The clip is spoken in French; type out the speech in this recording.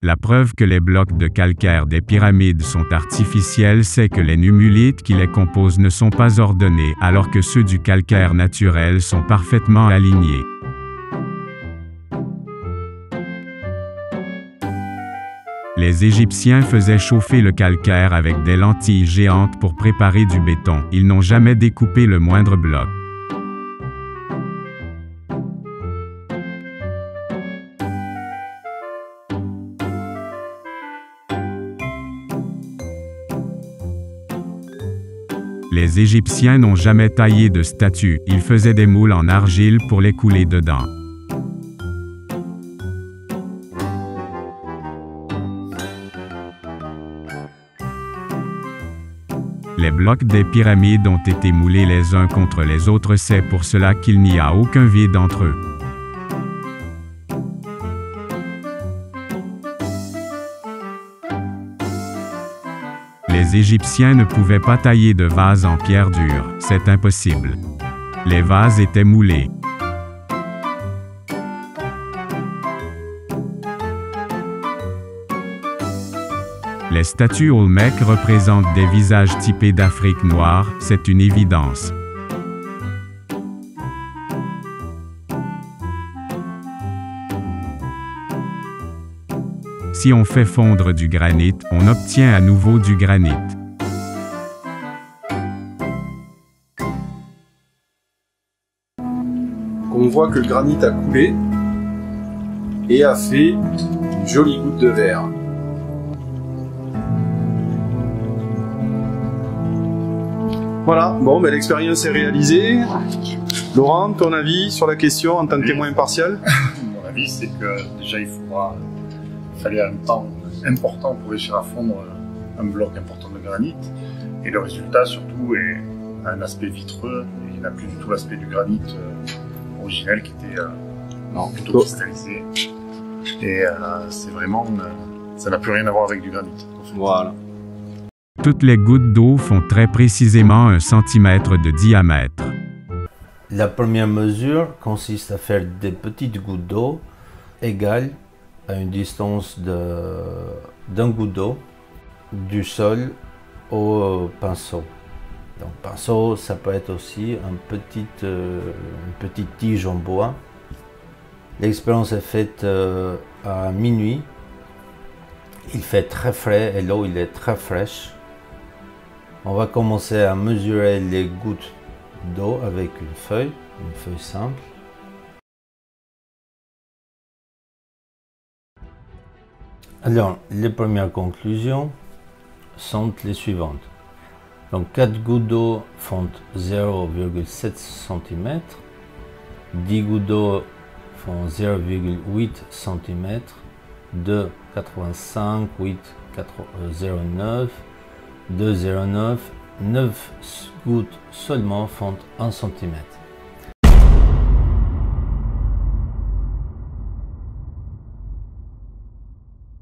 La preuve que les blocs de calcaire des pyramides sont artificiels, c'est que les nummulites qui les composent ne sont pas ordonnés, alors que ceux du calcaire naturel sont parfaitement alignés. Les Égyptiens faisaient chauffer le calcaire avec des lentilles géantes pour préparer du béton. Ils n'ont jamais découpé le moindre bloc. Les Égyptiens n'ont jamais taillé de statues, ils faisaient des moules en argile pour les couler dedans. Les blocs des pyramides ont été moulés les uns contre les autres, c'est pour cela qu'il n'y a aucun vide entre eux. Les Égyptiens ne pouvaient pas tailler de vases en pierre dure, c'est impossible. Les vases étaient moulés. Les statues Olmèques représentent des visages typés d'Afrique noire, c'est une évidence. Si on fait fondre du granit, on obtient à nouveau du granit. On voit que le granit a coulé et a fait une jolie goutte de verre. Voilà, bon, ben, l'expérience est réalisée. Laurent, ton avis sur la question en tant que témoin impartial? Mon avis, c'est que déjà il fallait un temps important pour réussir à fondre un bloc important de granit. Et le résultat, surtout, est un aspect vitreux. Il n'a plus du tout l'aspect du granit originel qui était plutôt cristallisé. Et c'est vraiment, ça n'a plus rien à voir avec du granit. Voilà. Toutes les gouttes d'eau font très précisément 1 centimètre de diamètre. La première mesure consiste à faire des petites gouttes d'eau égales à une distance d'un goutte d'eau du sol au pinceau. Donc pinceau, ça peut être aussi une petite tige en bois. L'expérience est faite à minuit. Il fait très frais et l'eau est très fraîche. On va commencer à mesurer les gouttes d'eau avec une feuille simple. Alors, les premières conclusions sont les suivantes. Donc, 4 gouttes d'eau font 0,7 cm, 10 gouttes d'eau font 0,8 cm, 2, 85, 8, 0,9, 2,09, 9 gouttes seulement font 1 cm.